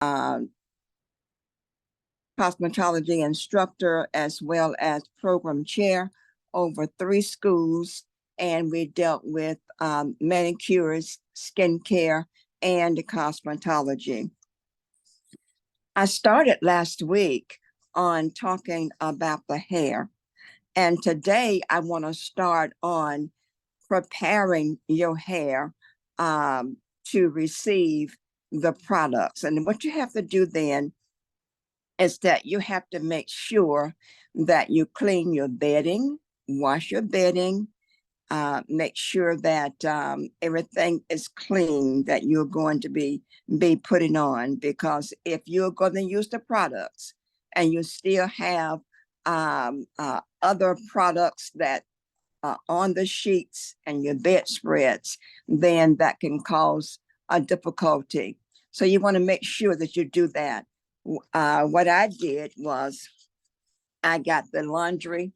uh, cosmetology instructor as well as program chair over 3 schools, and we dealt with manicures, skincare, and cosmetology. I started last week on talking about the hair, and today I want to start on preparing your hair to receive the products. And what you have to do then is that you have to make sure that you clean your bedding, wash your bedding, make sure that everything is clean that you're going to be putting on. Because if you're going to use the products and you still have other products that on the sheets and your bedspreads, then that can cause a difficulty. So you want to make sure that you do that. What I did was I got the laundry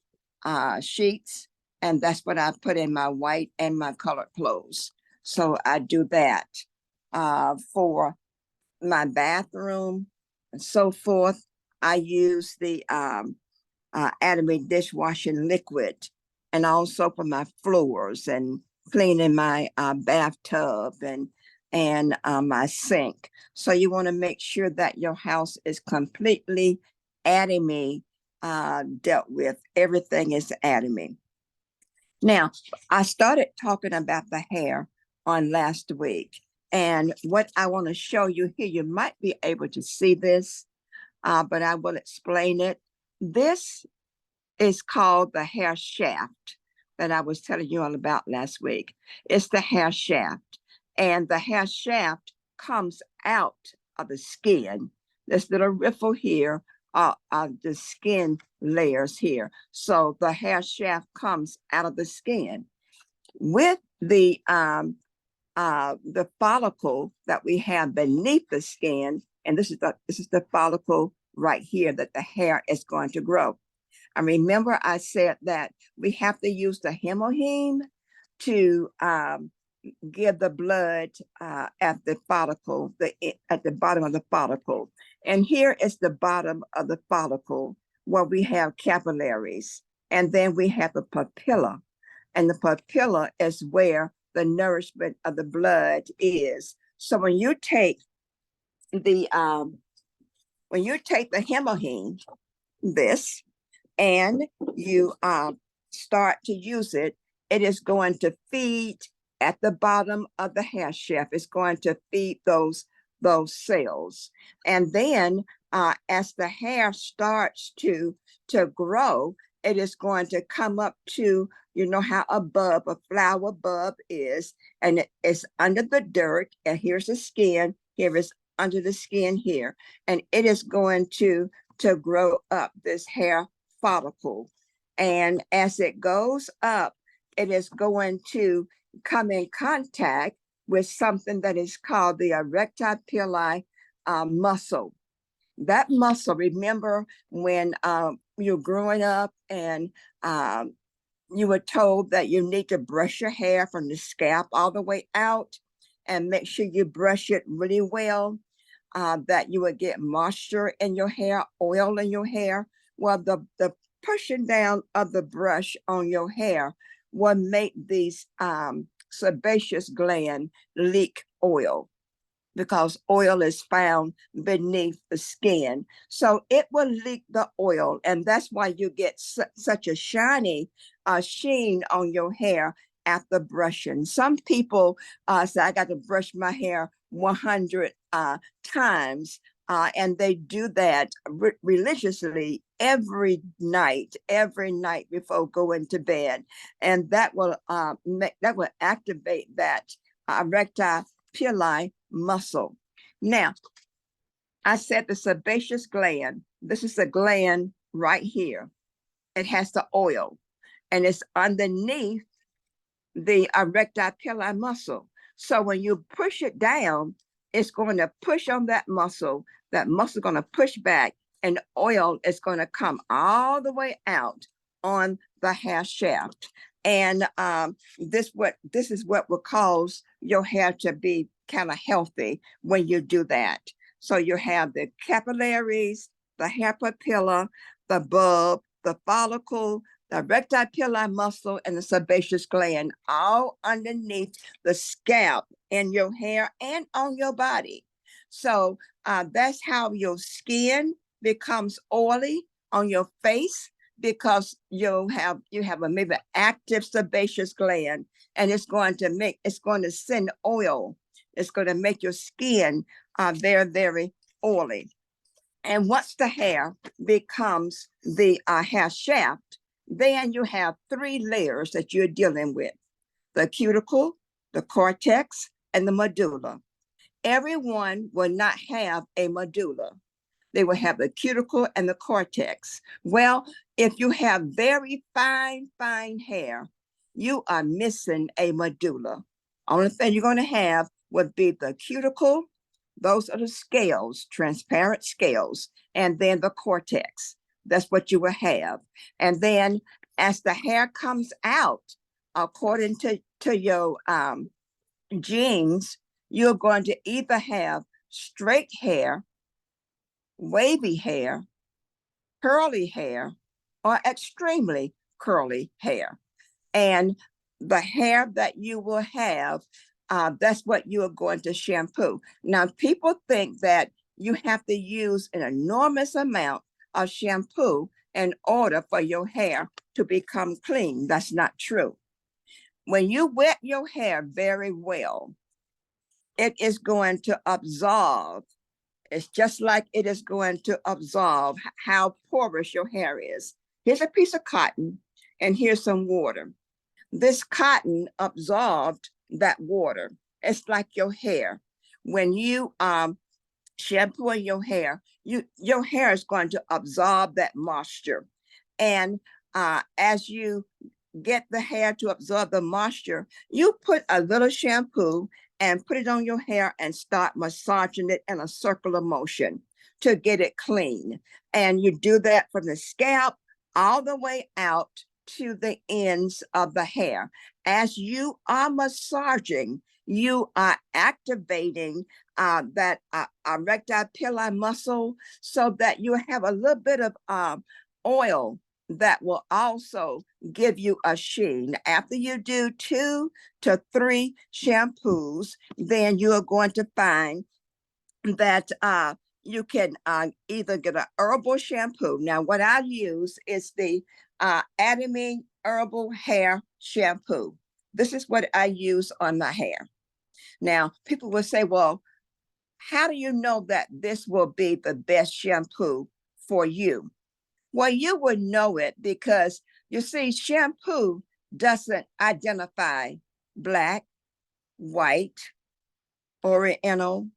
sheets, and that's what I put in my white and my colored clothes. So I do that for my bathroom and so forth. I use the Atomy dishwashing liquid, and also for my floors and cleaning my bathtub and my sink. So you want to make sure that your house is completely Atomy dealt with. Everything is Atomy. Now, I started talking about the hair on last week, and what I want to show you here, you might be able to see this, but I will explain it. This is called the hair shaft that I was telling you all about last week. It's the hair shaft, and the hair shaft comes out of the skin. This little riffle here are the skin layers here. So the hair shaft comes out of the skin. With the follicle that we have beneath the skin, and this is the follicle right here that the hair is going to grow. And remember, I said that we have to use the hemoheme to give the blood at the follicle, at the bottom of the follicle. And here is the bottom of the follicle where we have capillaries. And then we have the papilla. And the papilla is where the nourishment of the blood is. So when you take the hemoheme, this, and you start to use it, it is going to feed at the bottom of the hair shaft. It's going to feed those cells. And then as the hair starts to grow, it is going to come up to, you know how a flower bulb is, and it is under the dirt, and here's the skin, here is under the skin here, and it is going to grow up this hair follicle. And as it goes up, it is going to come in contact with something that is called the erectile pili muscle. That muscle, remember when you're growing up and you were told that you need to brush your hair from the scalp all the way out, and make sure you brush it really well, that you would get moisture in your hair, oil in your hair. Well, the pushing down of the brush on your hair will make these sebaceous gland leak oil, because oil is found beneath the skin. So it will leak the oil, and that's why you get such a shiny sheen on your hair after brushing. Some people say, I got to brush my hair 100 times, and they do that religiously every night before going to bed, and that will activate that erectile pili muscle. Now, I said the sebaceous gland. This is the gland right here. It has the oil, and it's underneath the erectile pili muscle. So when you push it down, it's going to push on that muscle. That muscle is going to push back, and oil is going to come all the way out on the hair shaft. And this is what will cause your hair to be kind of healthy when you do that. So you have the capillaries, the hair papilla, the bulb, the follicle, the rectipillar muscle, and the sebaceous gland, all underneath the scalp in your hair and on your body. So that's how your skin becomes oily on your face, because you have a maybe active sebaceous gland, and it's going to send oil. It's going to make your skin very, very oily. And once the hair becomes the hair shaft, then you have three layers that you're dealing with: the cuticle, the cortex, and the medulla. Everyone will not have a medulla. They will have the cuticle and the cortex. Well, if you have very fine, fine hair, you are missing a medulla. Only thing you're going to have would be the cuticle. Those are the scales, transparent scales, and then the cortex. That's what you will have. And then as the hair comes out, according to your genes, you're going to either have straight hair, wavy hair, curly hair, or extremely curly hair. And the hair that you will have, that's what you are going to shampoo. Now, people think that you have to use an enormous amount of shampoo in order for your hair to become clean. That's not true. When you wet your hair very well, it is going to absorb. It's just like it is going to absorb how porous your hair is. Here's a piece of cotton, and here's some water. This cotton absorbed that water. It's like your hair. When you shampoo your hair, your hair is going to absorb that moisture. And as you get the hair to absorb the moisture, you put a little shampoo and put it on your hair and start massaging it in a circular motion to get it clean. And you do that from the scalp all the way out to the ends of the hair. As you are massaging, you are activating that rectipillar muscle, so that you have a little bit of oil that will also give you a sheen. After you do 2 to 3 shampoos, then you are going to find that you can either get an herbal shampoo. Now, what I use is the Atomy Herbal Hair Shampoo. This is what I use on my hair. Now, people will say, well, how do you know that this will be the best shampoo for you? Well, you would know it because, you see, shampoo doesn't identify black, white, oriental.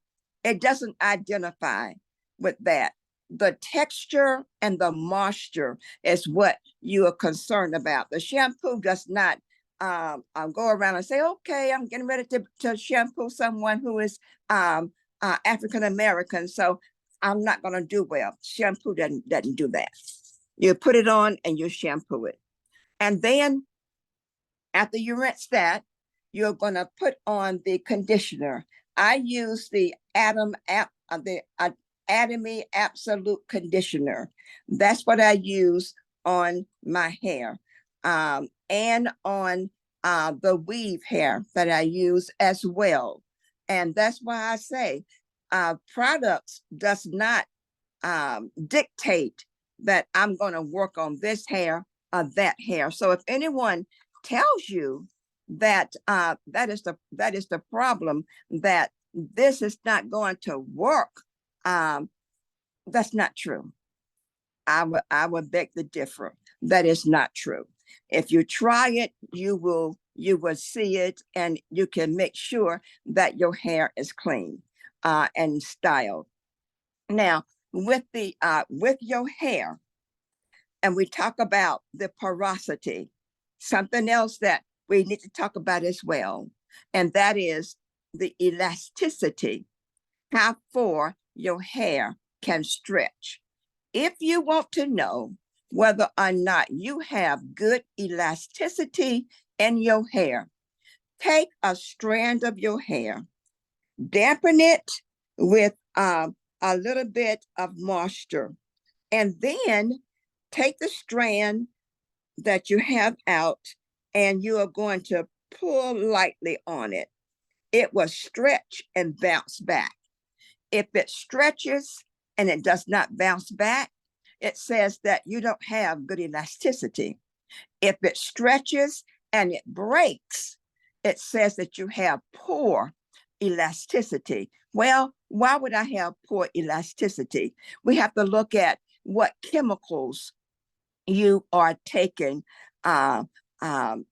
It doesn't identify with that. The texture and the moisture is what you are concerned about. The shampoo does not go around and say, okay, I'm getting ready to shampoo someone who is African American, so I'm not going to do well. Shampoo doesn't do that. You put it on and you shampoo it. And then after you rinse that, you're going to put on the conditioner. I use the Atomy Absolute Conditioner. That's what I use on my hair, and on the weave hair that I use as well. And that's why I say products does not dictate that I'm going to work on this hair or that hair. So if anyone tells you that that is the problem, that this is not going to work, that's not true. I would beg to differ. That is not true. If you try it, you will see it, and you can make sure that your hair is clean and styled. Now, with your hair, and we talk about the porosity, something else that we need to talk about as well, and that is the elasticity, how far your hair can stretch. If you want to know whether or not you have good elasticity in your hair, take a strand of your hair, dampen it with a a little bit of moisture, and then take the strand that you have out, and you are going to pull lightly on it. It will stretch and bounce back. If it stretches and it does not bounce back, it says that you don't have good elasticity. If it stretches and it breaks, it says that you have poor elasticity. Well, why would I have poor elasticity? We have to look at what chemicals you are taking, uh, um,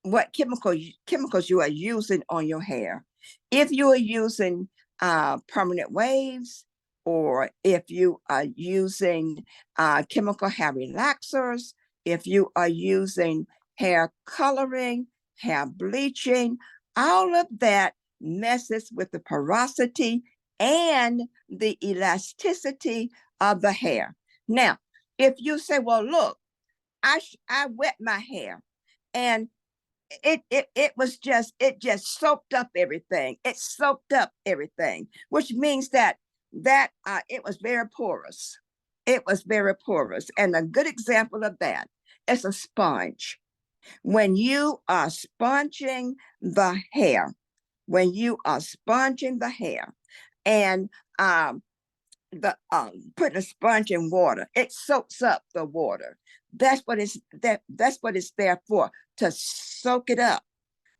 what chemicals you are using on your hair. If you are using permanent waves, or if you are using chemical hair relaxers, if you are using hair coloring, hair bleaching, all of that messes with the porosity and the elasticity of the hair. Now, if you say, well, look, I wet my hair and it just soaked up everything. It soaked up everything, which means that it was very porous. It was very porous. And a good example of that is a sponge. When you are sponging the hair, when you are sponging the hair and putting a sponge in water, it soaks up the water. That's what it's there for, to soak it up.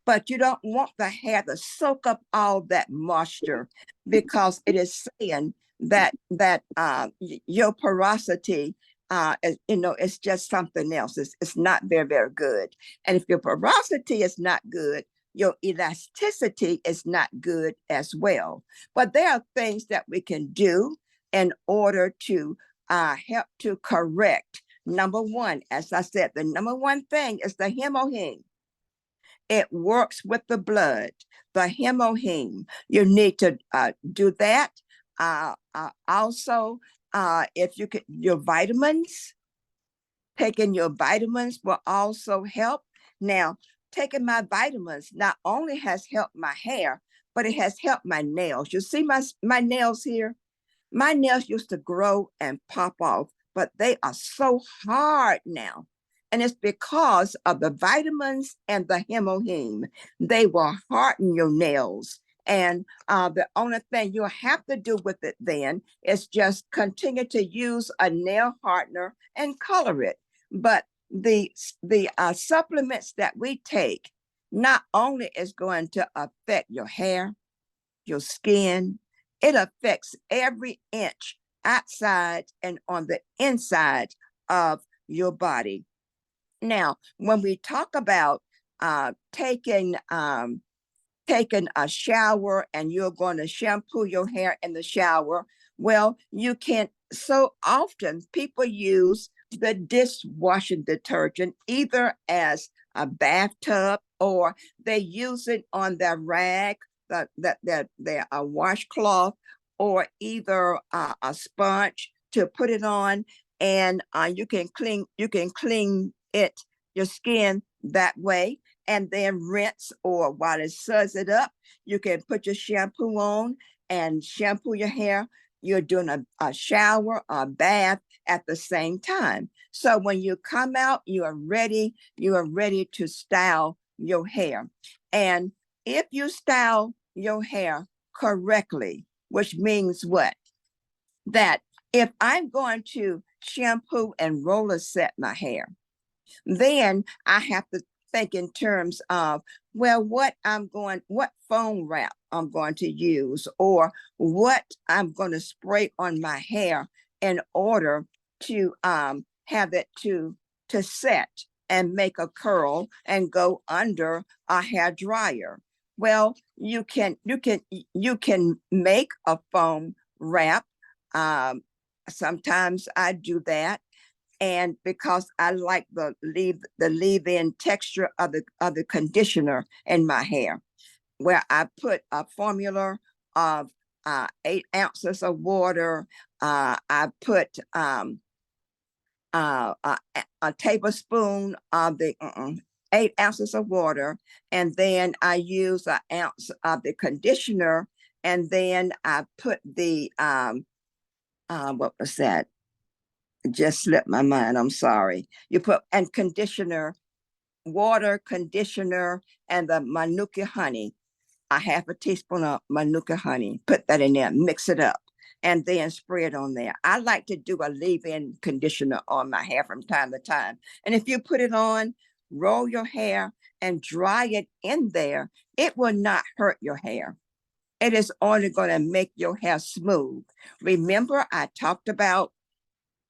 But you don't want the hair to soak up all that moisture, because it is saying that your porosity, it's just something else. It's not very good. And if your porosity is not good, your elasticity is not good as well. But there are things that we can do in order to help to correct. Number one, as I said, the number one thing is the hemoheme. It works with the blood, the hemoheme. You need to do that. Also, if you could, your vitamins, taking your vitamins will also help. Now, taking my vitamins not only has helped my hair, but it has helped my nails. You see my nails here? My nails used to grow and pop off, but they are so hard now. And it's because of the vitamins and the hemoheme. They will harden your nails. And the only thing you'll have to do with it then is just continue to use a nail hardener and color it. But the supplements that we take not only is going to affect your hair, your skin, it affects every inch outside and on the inside of your body. Now, when we talk about taking a shower and you're going to shampoo your hair in the shower, well, you can, so often people use the dishwashing detergent either as a bathtub, or they use it on their rag, their washcloth, or either a sponge to put it on, and you can clean it, your skin, that way, and then rinse, or while it suds it up, you can put your shampoo on and shampoo your hair. You're doing a shower, a bath at the same time. So when you come out, you are ready to style your hair. And if you style your hair correctly, which means what? That if I'm going to shampoo and roller set my hair, then I have to think in terms of, well, what foam wrap I'm going to use, or what I'm going to spray on my hair in order to have it to set and make a curl and go under a hair dryer. Well, you can make a foam wrap. Sometimes I do that, and because I like the leave-in texture of the conditioner in my hair, where I put a formula of 8 ounces of water. I put a tablespoon of the 8 ounces of water, and then I use an ounce of the conditioner, And then I put the, what was that? It just slipped my mind. I'm sorry. You put, and conditioner, water, conditioner, and the Manuka honey, a half a teaspoon of Manuka honey, put that in there, mix it up, and then spray it on there. I like to do a leave-in conditioner on my hair from time to time. And if you put it on, roll your hair and dry it in there, it will not hurt your hair. It is only going to make your hair smooth. Remember, I talked about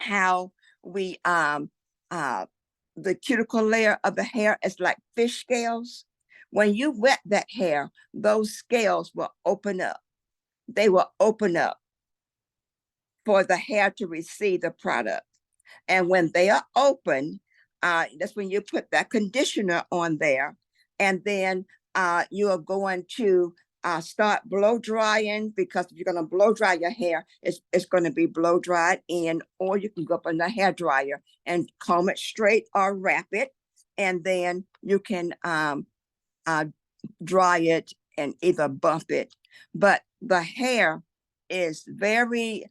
how we the cuticle layer of the hair is like fish scales. When you wet that hair, those scales will open up. They will open up for the hair to receive the product. And when they are open, that's when you put that conditioner on there. And then you are going to start blow drying, because if you're going to blow dry your hair, it's going to be blow dried in, or you can go up on the hair dryer and comb it straight or wrap it. And then you can dry it and either bump it. But the hair is very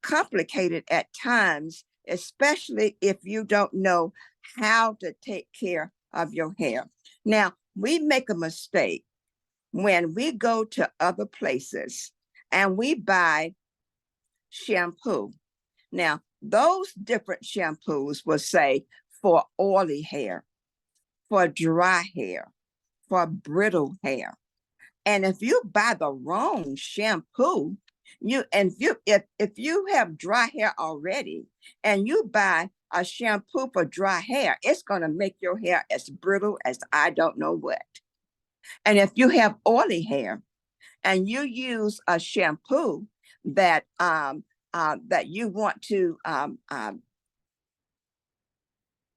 complicated at times, especially if you don't know how to take care of your hair. Now, we make a mistake when we go to other places and we buy shampoo. Now, those different shampoos will say for oily hair, for dry hair, for brittle hair. And if you buy the wrong shampoo, if you have dry hair already and you buy a shampoo for dry hair, it's going to make your hair as brittle as I don't know what. And if you have oily hair and you use a shampoo that that you want to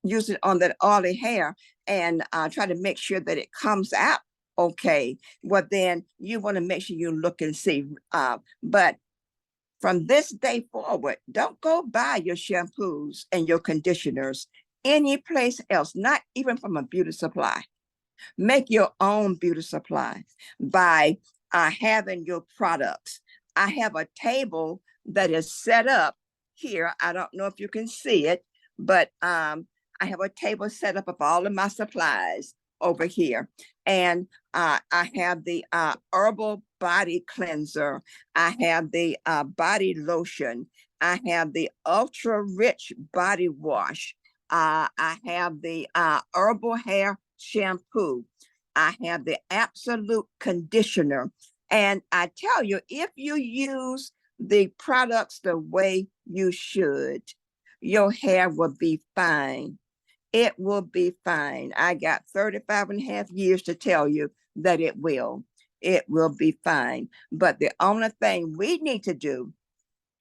use it on that oily hair and try to make sure that it comes out okay, well, then you want to make sure you look and see. But from this day forward, don't go buy your shampoos and your conditioners any place else, not even from a beauty supply. Make your own beauty supply by having your products. I have a table that is set up here. I don't know if you can see it, but I have a table set up of all of my supplies over here. And I have the herbal body cleanser. I have the body lotion. I have the ultra rich body wash. I have the herbal hair shampoo. I have the absolute conditioner. And I tell you, if you use the products the way you should, your hair will be fine. It will be fine. I got 35 and a half years to tell you that it will. It will be fine. But the only thing we need to do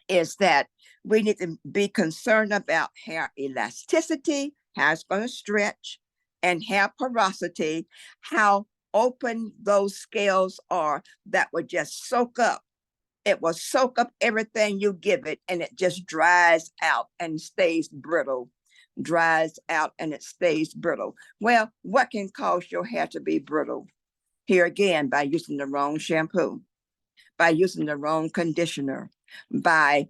is that we need to be concerned about hair elasticity, how it's going to stretch, and hair porosity, how open those scales are that would just soak up. It will soak up everything you give it, and it just dries out and stays brittle. Dries out and it stays brittle. Well, what can cause your hair to be brittle? Here again, by using the wrong shampoo, by using the wrong conditioner, by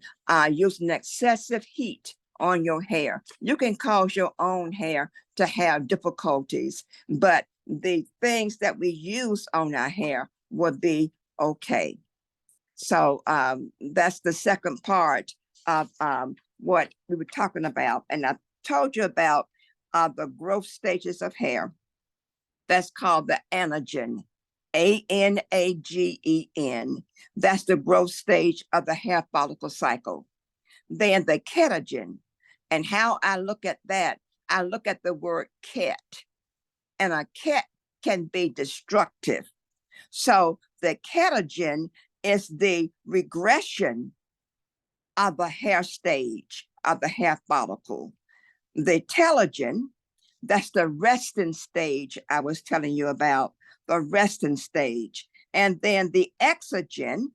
using excessive heat on your hair. You can cause your own hair to have difficulties, but the things that we use on our hair will be okay. So that's the second part of what we were talking about. And I told you about the growth stages of hair. That's called the anagen, ANAGEN. That's the growth stage of the hair follicle cycle. Then the keratin, and how I look at that, I look at the word ket, and a ket can be destructive. So the keratin is the regression of the hair stage of the hair follicle. The telogen, that's the resting stage I was telling you about, the resting stage. And then the exogen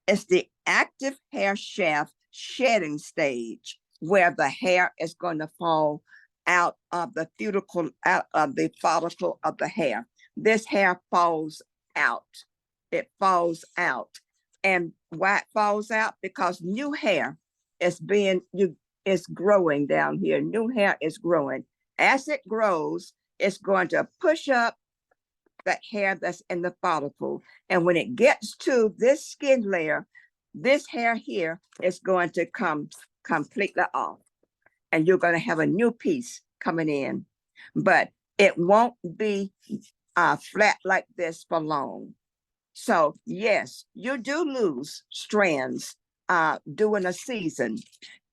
is the active hair shaft shedding stage, where the hair is going to fall out of the cuticle, out of the follicle of the hair. This hair falls out. It falls out And why it falls out? Because new hair is growing down here. New hair is growing. As it grows, it's going to push up that hair that's in the follicle. And when it gets to this skin layer, this hair here is going to come completely off. And you're going to have a new piece coming in. But it won't be flat like this for long. So yes, you do lose strands during a season.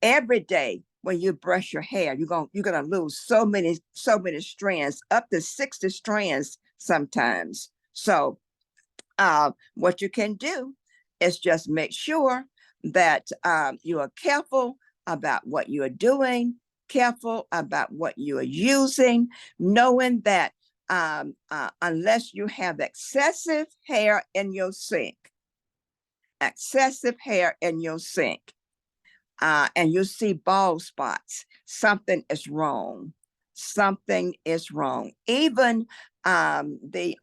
Every day when you brush your hair, you're gonna lose so many strands, up to 60 strands sometimes. So what you can do is just make sure that you are careful about what you are doing, careful about what you are using, knowing that unless you have excessive hair in your sink, and you see bald spots, something is wrong. Something is wrong. Even the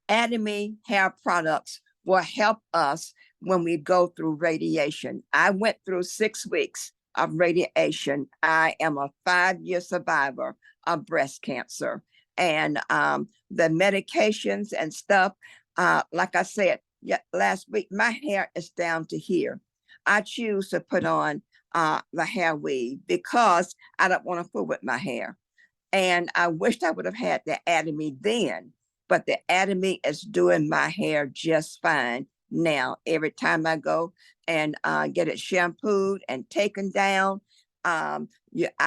Atomy hair products will help us when we go through radiation. I went through 6 weeks of radiation. I am a 5-year survivor of breast cancer. And the medications and stuff, like I said last week, my hair is down to here. I choose to put on the hair weave because I don't want to fool with my hair. And I wished I would have had the Atomy then, but the Atomy is doing my hair just fine now. Every time I go and get it shampooed and taken down, I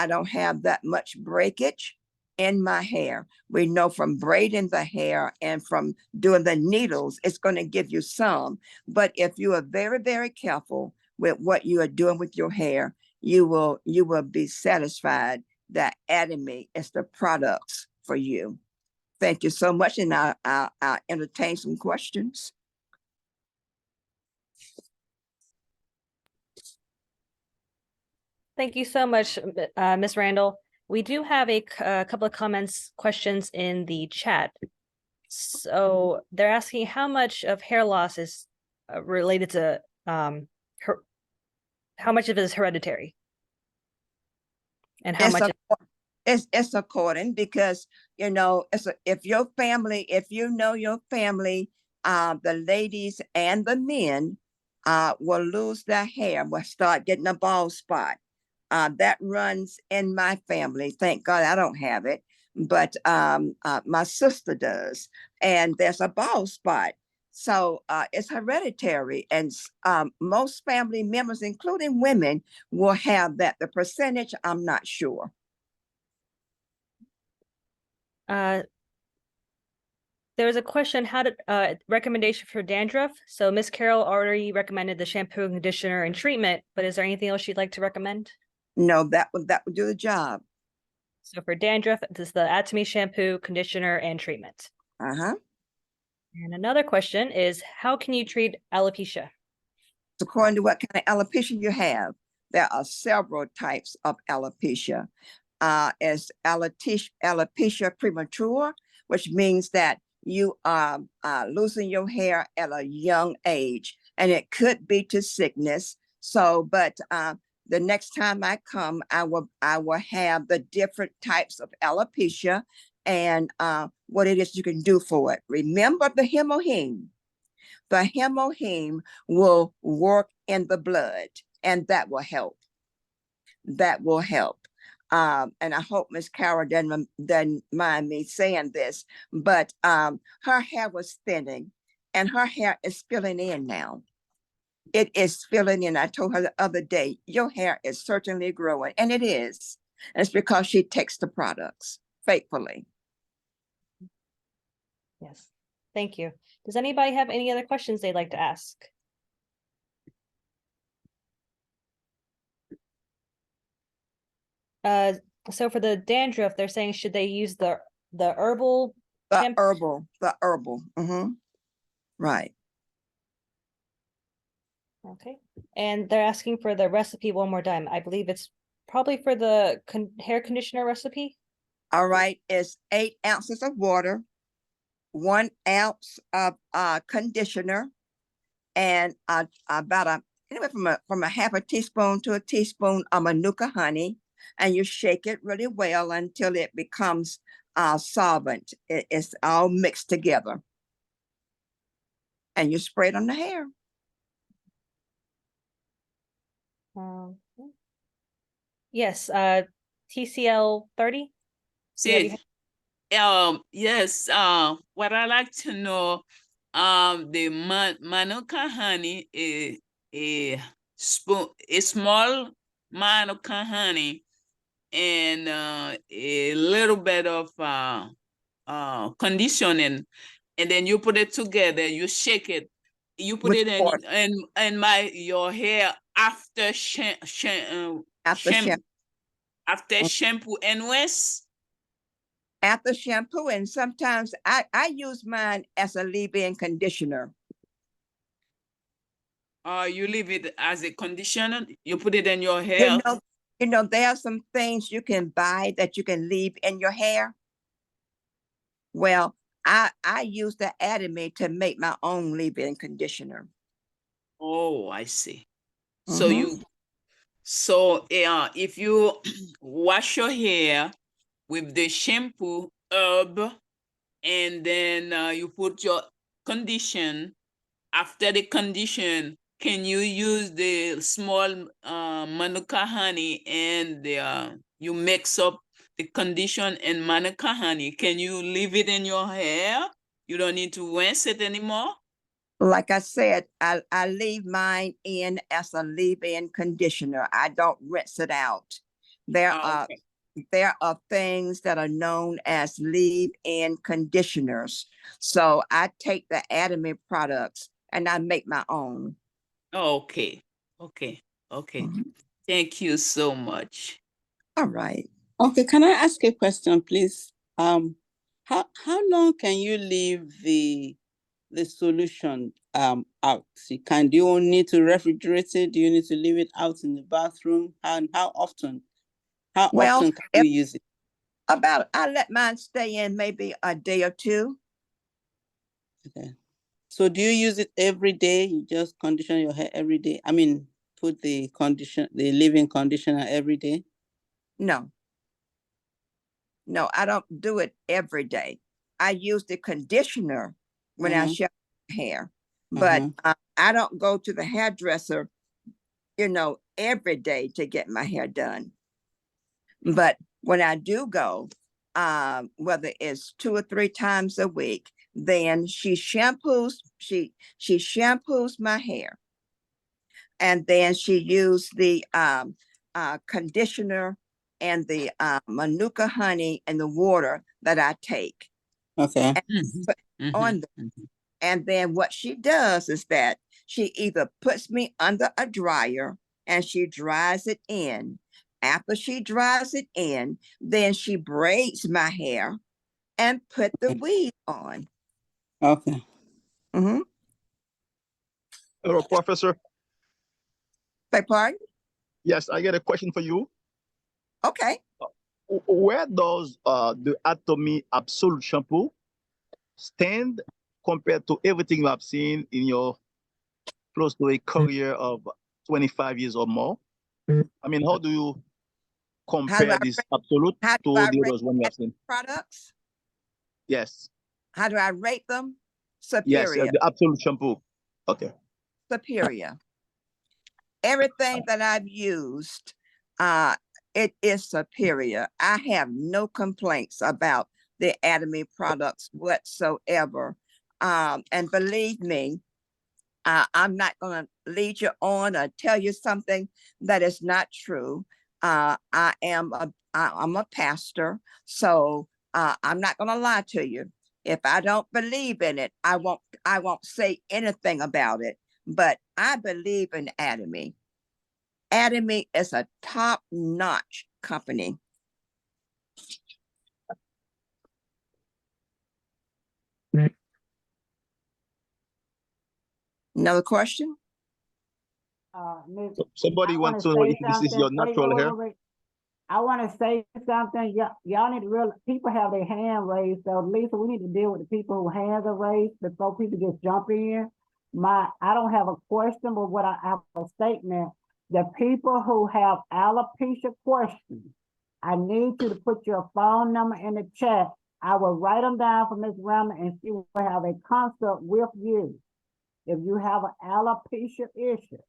don't have that much breakage in my hair. We know from braiding the hair and from doing the needles, it's going to give you some. But if you are very, very careful with what you are doing with your hair, you will be satisfied that Atomy is the products for you. Thank you so much, and I'll entertain some questions. Thank you so much, Ms. Randall. We do have a couple of questions in the chat. So they're asking how much of hair loss is related to how much of it is hereditary, and how much it's according, because if your family, if you know your family, the ladies and the men will lose their hair, will start getting a bald spot. That runs in my family. Thank God I don't have it, but my sister does, and there's a bald spot. So it's hereditary, and most family members, including women, will have that. The percentage, I'm not sure. There's a question, how did recommendation for dandruff. So Miss Carol already recommended the shampoo, conditioner, and treatment, but is there anything else you'd like to recommend? No, that would do the job. So for dandruff, this is the Atomy shampoo, conditioner, and treatment. And another question is, how can you treat alopecia? According to what kind of alopecia you have, there are several types of alopecia. As alopecia premature, which means that you are losing your hair at a young age, and it could be to sickness. So, but the next time I come, I will have the different types of alopecia and what it is you can do for it. Remember the hemoheme. The hemoheme will work in the blood, and that will help. That will help. And I hope Miss Carol doesn't mind me saying this, but her hair was thinning, and her hair is filling in now. It is filling in. I told her the other day, your hair is certainly growing, and it is. And it's because she takes the products faithfully. Yes, thank you. Does anybody have any other questions they'd like to ask? So for the dandruff, they're saying, should they use the herbal? The herbal. Right. Okay. And they're asking for the recipe one more time. I believe it's probably for the hair conditioner recipe. All right. It's 8 ounces of water, 1 ounce of conditioner, and about anywhere from a half a teaspoon to a teaspoon of Manuka honey, and you shake it really well until it becomes solvent. It's all mixed together, and you spray it on the hair. Yes, TCL 30. See, yes, what I like to know, the Manuka honey, a small Manuka honey, and a little bit of conditioning, and then you put it together, you shake it, you put With it water. in your hair after shampoo, After shampoo. after shampoo and rinse. After shampoo, and sometimes I use mine as a leave-in conditioner. You leave it as a conditioner, you put it in your hair. You know, there are some things you can buy that you can leave in your hair. Well, I use the Atomy to make my own leave-in conditioner. Oh, I see. Mhm. So if you wash your hair with the shampoo herb, and then you put your condition, after the condition, can you use the small Manuka honey, and you mix up the condition and Manuka honey? Can you leave it in your hair? You don't need to rinse it anymore? Like I said, I leave mine in as a leave-in conditioner. I don't rinse it out. There are Okay. there are things that are known as leave-in conditioners. So I take the Atomy products and I make my own. Okay. Okay. Mhm. Thank you so much. All right. Okay, can I ask a question, please? How long can you leave the solution out? Do you need to refrigerate it? Do you need to leave it out in the bathroom? And how often? How Well, often can you use it? I let mine stay in maybe a day or two. Okay. So do you use it every day? You just condition your hair every day? I mean, put the leave-in conditioner every day? No, I don't do it every day. I use the conditioner when I shower my hair, but I don't go to the hairdresser, every day to get my hair done. But when I do go, whether it's 2 or 3 times a week, then she shampoos my hair, and then she used the conditioner and the Manuka honey and the water that I take. Okay. And put on them. And then what she does is that she either puts me under a dryer and she dries it in. After she dries it in, then she braids my hair and put the weave on. Okay. Mm-hmm. Hello, Professor. Beg pardon? Yes, I get a question for you. Okay. Where does the Atomy Absolute shampoo stand compared to everything you have seen in your close to a career of 25 years or more? I mean, how do you compare this Absolute to the others when you have seen products? Yes. How do I rate them? Yes, Superior. the Absolute shampoo. Okay. Superior. Everything that I've used, it is superior. I have no complaints about the Atomy products whatsoever. And believe me, I'm not going to lead you on or tell you something that is not true. I'm a pastor, so I'm not going to lie to you. If I don't believe in it, I won't say anything about it. But I believe in Atomy. Atomy is a top-notch company. Another question? Somebody wants to know if this is your natural hair. I want to say something. Y'all need to realize people have their hand raised. So Lisa, we need to deal with the people whose hands are raised before people just jump in. I don't have a question, but what I have a statement. The people who have alopecia questions, I need you to put your phone number in the chat. I will write them down for Ms. Rama and she will have a consult with you. If you have an alopecia issue,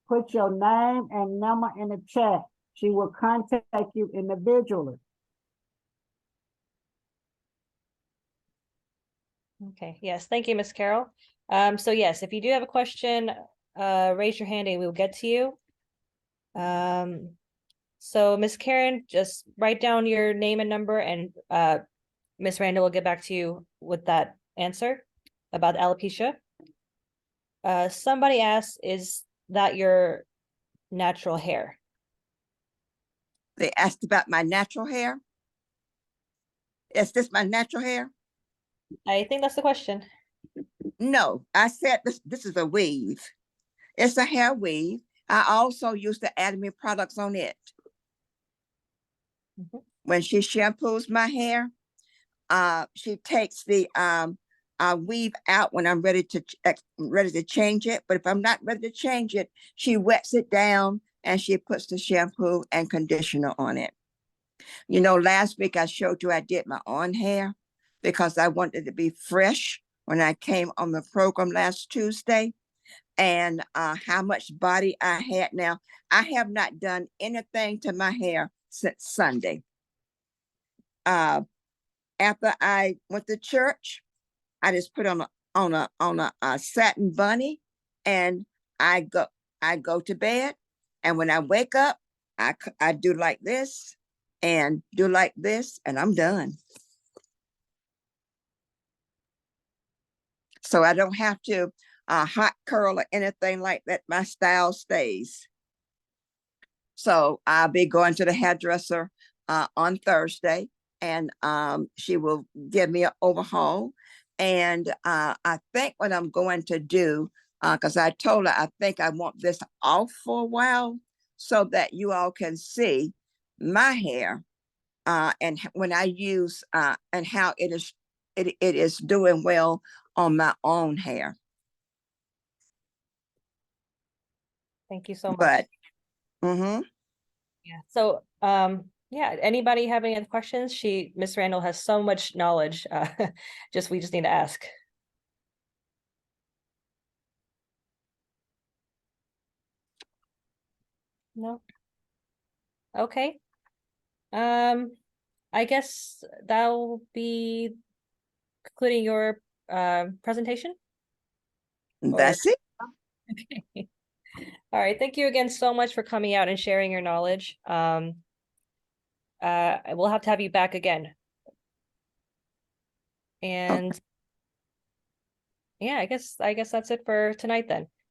put your name and number in the chat. She will contact you individually. Okay, yes, thank you, Miss Carol. So yes, if you do have a question, raise your hand and we will get to you. So Miss Karen, just write down your name and number and Miss Randall will get back to you with that answer about alopecia. Somebody asked, is that your natural hair? They asked about my natural hair. Is this my natural hair? I think that's the question. No, I said this is a weave. It's a hair weave. I also use the Atomy products on it. When she shampoos my hair, she takes the weave out when I'm ready to change it. But if I'm not ready to change it, she wets it down and she puts the shampoo and conditioner on it. You know, last week I showed you I did my own hair because I wanted it to be fresh when I came on the program last Tuesday, and how much body I had. Now, I have not done anything to my hair since Sunday. After I went to church, I just put on a satin bunny, and I go to bed, and when I wake up, I do like this and do like this, and I'm done. So I don't have to hot curl or anything like that. My style stays. So I'll be going to the hairdresser on Thursday, and she will give me an overhaul. And I think what I'm going to do, because I told her I think I want this off for a while so that you all can see my hair and when I use and how it is doing well on my own hair. Thank you so much. But yeah. So yeah, anybody have any other questions? Miss Randall has so much knowledge. We just need to ask. No. Okay. I guess that'll be concluding your presentation. that's it. Okay. All right. Thank you again so much for coming out and sharing your knowledge. We'll have to have you back again. And yeah, I guess that's it for tonight then.